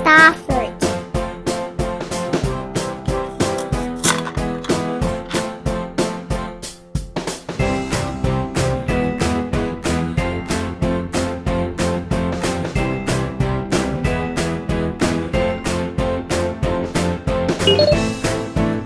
starfruit.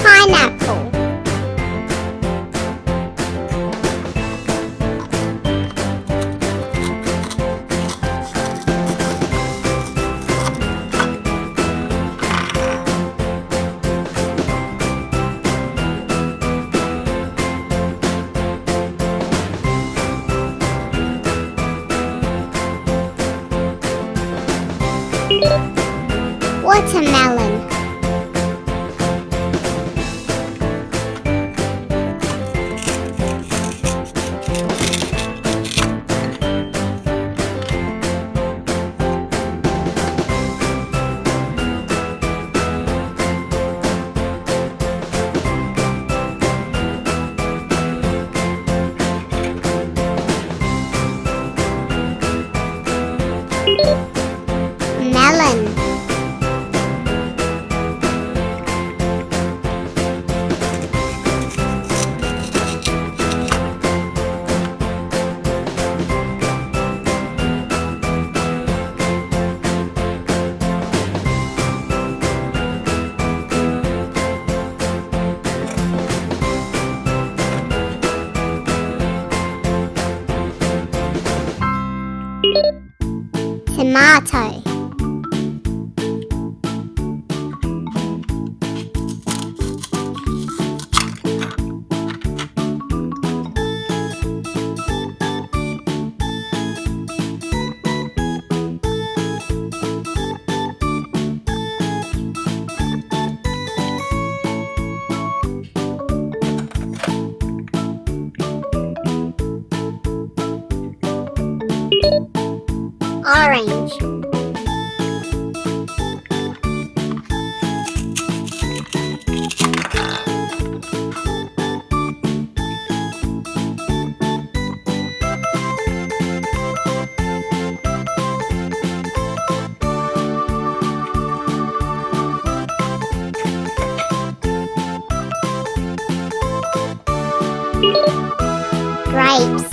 Pineapple. Watermelon. Melon. Tomato. Orange. Grapes.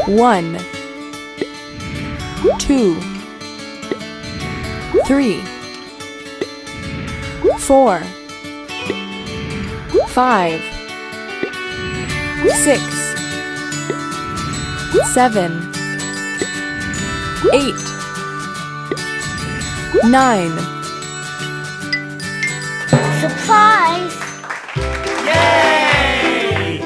1, 2, 3, 4, 5, 6, 7, 8, 9. Surprise! Yay!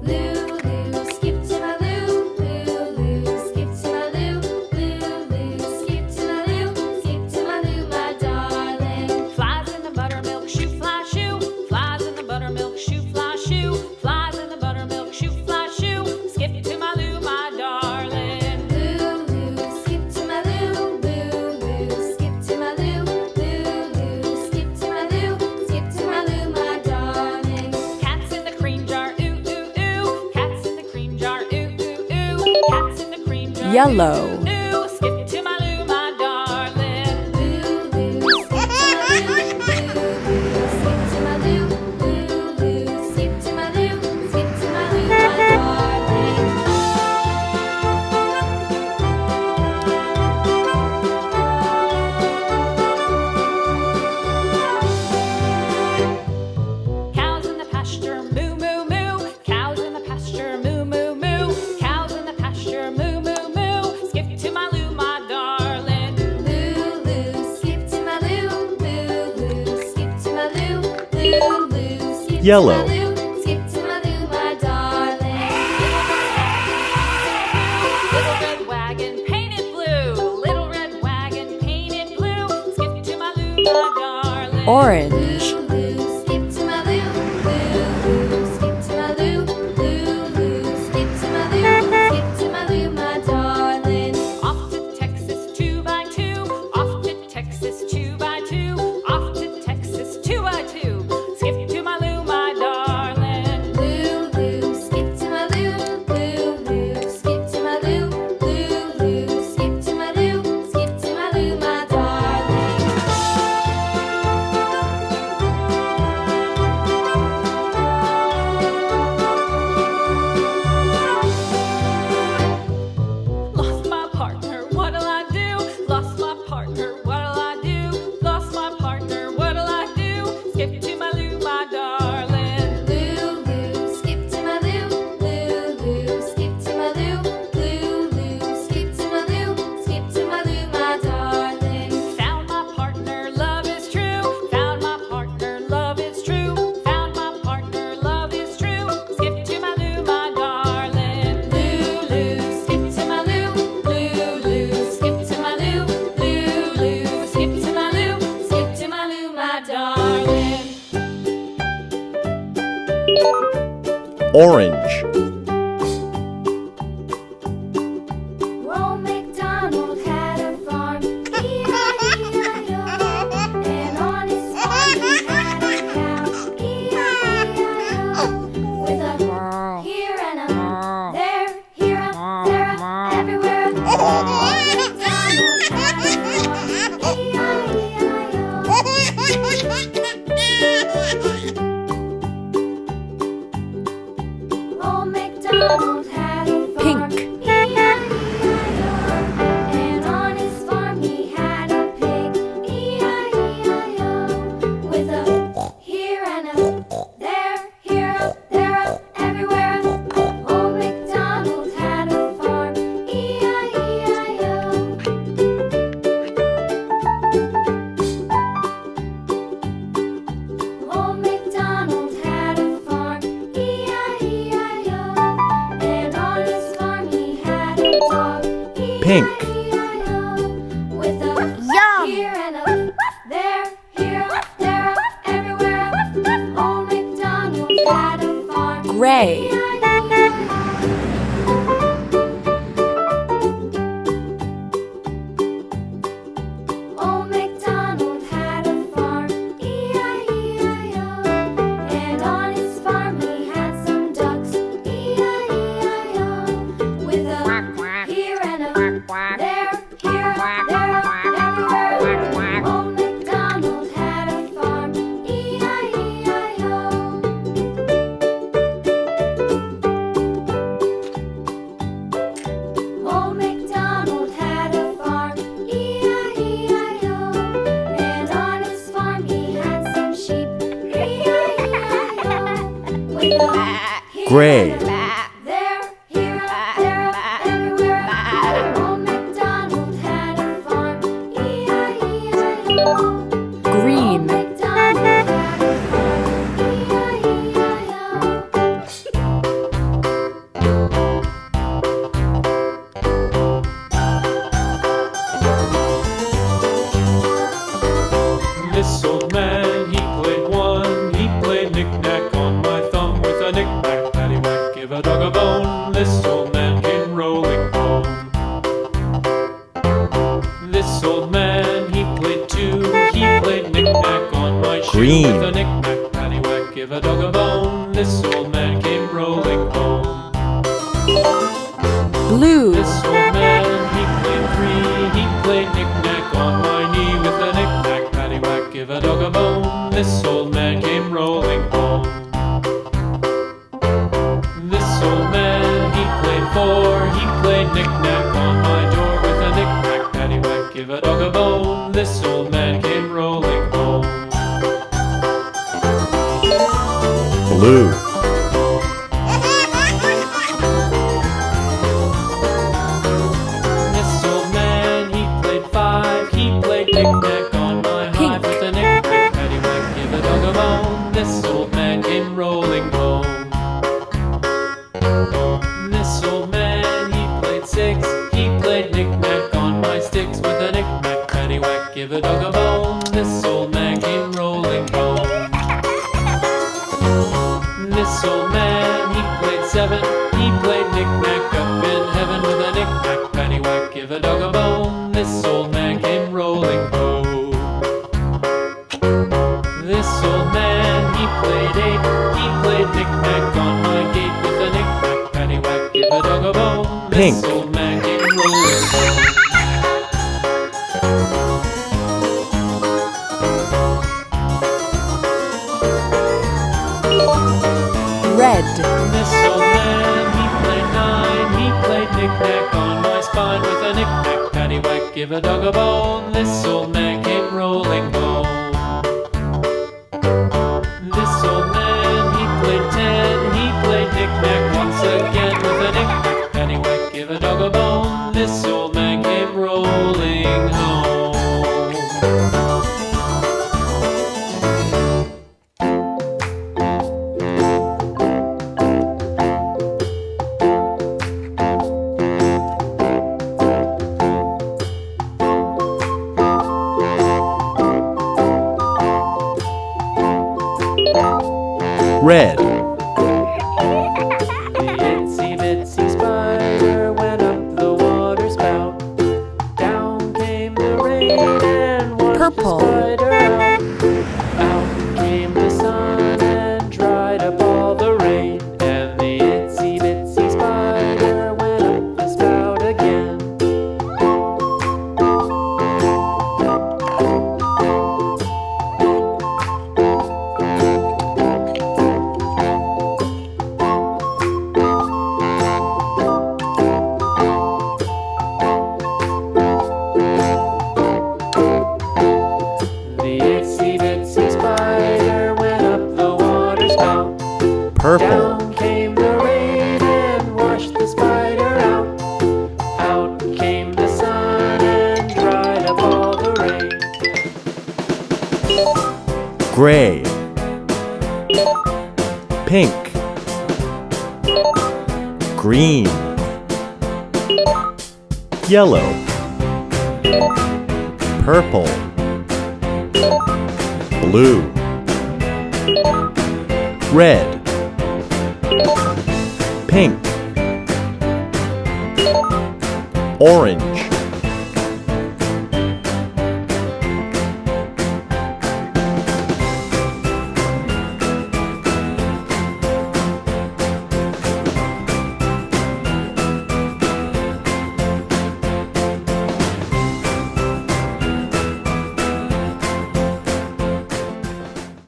Lulu, skip to my Lou. Lulu, skip to my Lou. Lulu, skip to my Lou. Skip to my Lou, my darling. Flies in the buttermilk shoe, fly shoe. Flies in the buttermilk shoe, fly shoe. Flies in the buttermilk shoe, fly shoe. Skip to my Lou, my darling. Lulu, skip to my Lou. Lulu, skip to my Lou. Lulu, skip to my Lou. Skip to my Lou, my darling. Cats in the cream jar, ooh ooh ooh. Cats in the cream jar, ooh ooh ooh. Cats in the cream jar, Yellow. ooh ooh ooh. Skip to my Lou, my darling. Lulu, skip to my Lou. Lulu, skip to my Lou. Lulu, skip to my Lou. Skip to my Lou, my darling. Cows in the pasture, moo moo moo. Cows in the pasture, moo moo moo. Cows in the pasture, moo moo moo. Skip to my Lou, my darling. Lulu, skip to my Lou. Lulu, skip to my Lou. Lulu, skip Yellow. to my Lou. Skip to my Lou, my darling. Little red wagon painted blue. Little red wagon painted blue. Skip to my Lou, my darling. Orange. Lulu, skip to my Lou. Lulu, skip to my Lou. Lulu, skip to my Lou. Skip to my Lou, my darling. Off to Texas 2 by 2. Off to Texas 2 by 2. Off to Texas 2 by 2. Skip to my Lou, my darling. Lulu, skip to my Lou. Lulu, skip to my Lou. Lulu, skip to my Lou. Skip to my Lou, my darling. Lost my partner, what'll I do? Lost my partner, what'll I do? Lost my partner, what'll I do? Skip to my Lou, my darling. Lulu, skip to my Lou. Lulu, skip to my Lou. Lulu, skip to my Lou. Skip to my Lou, my darling. Found my partner, love is true. Found my partner, love is true. Found my partner, love is true. Skip to my Lou, my darling. Lulu, skip to my Lou. Lulu, skip to my Lou. Lulu, skip to my Lou. Skip to my Lou, my darling. Orange. Old McDonald had a farm, E-I-E-I-O. And on his farm he had a cow, E-I-E-I-O. With a here and a there, here a there, a everywhere. Old McDonald had a farm, E-I-E-I-O. Old McDonald had a farm, Pink. E-I-E-I-O. And on his farm he had a pig, E-I-E-I-O. With a here and a there, here a there, a everywhere. Old MacDonald had a farm, E-I-E-I-O. Old MacDonald had a farm, E-I-E-I-O. And on his farm he had a dog, Pink. E-I-E-I-O. With a Yum. here and a there, here a there, a everywhere. Old MacDonald had a farm, Gray. E-I-E-I-O. Old MacDonald had a farm, E-I-E-I-O. And on his farm he had some ducks, E-I-E-I-O. With a here and a there, here, there, everywhere. Old MacDonald had a farm, E-I-E-I-O. Gray. There, here, there, everywhere. Old McDonald had a farm. E-I-E-I-O. Green. Old McDonald had a farm. E-I-E-I-O. This old man, he played one. He played knick-knack on my thumb with a knick-knack, paddywhack, give a dog a bone. This old man came rolling home. This old man, he played two. He played knick-knack on my shoe Green. with a knick-knack, paddywhack, give a dog a bone. This old man came rolling home. Blue. This old man, he played three. He played knick-knack on my knee with a knick-knack, paddywhack, give a dog a bone. This old man came rolling home. This old man, he played four. He played knick-knack on my door with a knick-knack, paddywhack, give a dog a bone. This old man came rolling home. Blue. This old man, he played five. He played knick-knack on my hive with a knick-knack, paddywhack, give a dog a bone. This old man came rolling home. This old man, he played six. He played knick-knack on my sticks with a knick-knack, paddywhack, give a dog a bone. This old man came rolling home. This old man, he played seven. He played knick-knack up in heaven with a knick-knack, paddywhack, give a dog a bone. This old man came rolling home. This old man, he played eight. He played knick-knack on my gate with a knick-knack, paddywhack, give a dog a bone. Pink. This old man came rolling home. Red. This old man, he played nine. He played knick-knack on my spine with a knick-knack, paddywhack, give a dog a bone. This old man came rolling home. This old man, he played ten. He played knick-knack once again with a knick-knack, paddywhack, give a dog a bone. This old man came rolling home. Red. The itsy bitsy spider went up the water spout. Down came the rain and washed Purple. the spider out. Out came the sun and dried up all the rain. And the itsy bitsy spider went up the spout again. The itsy bitsy spider went up the water spout. Purple. Down came the rain and washed the spider out. Out came the sun and dried up all the rain. Gray. Pink. Green. Yellow. Purple. Blue. Red. Pink. Orange.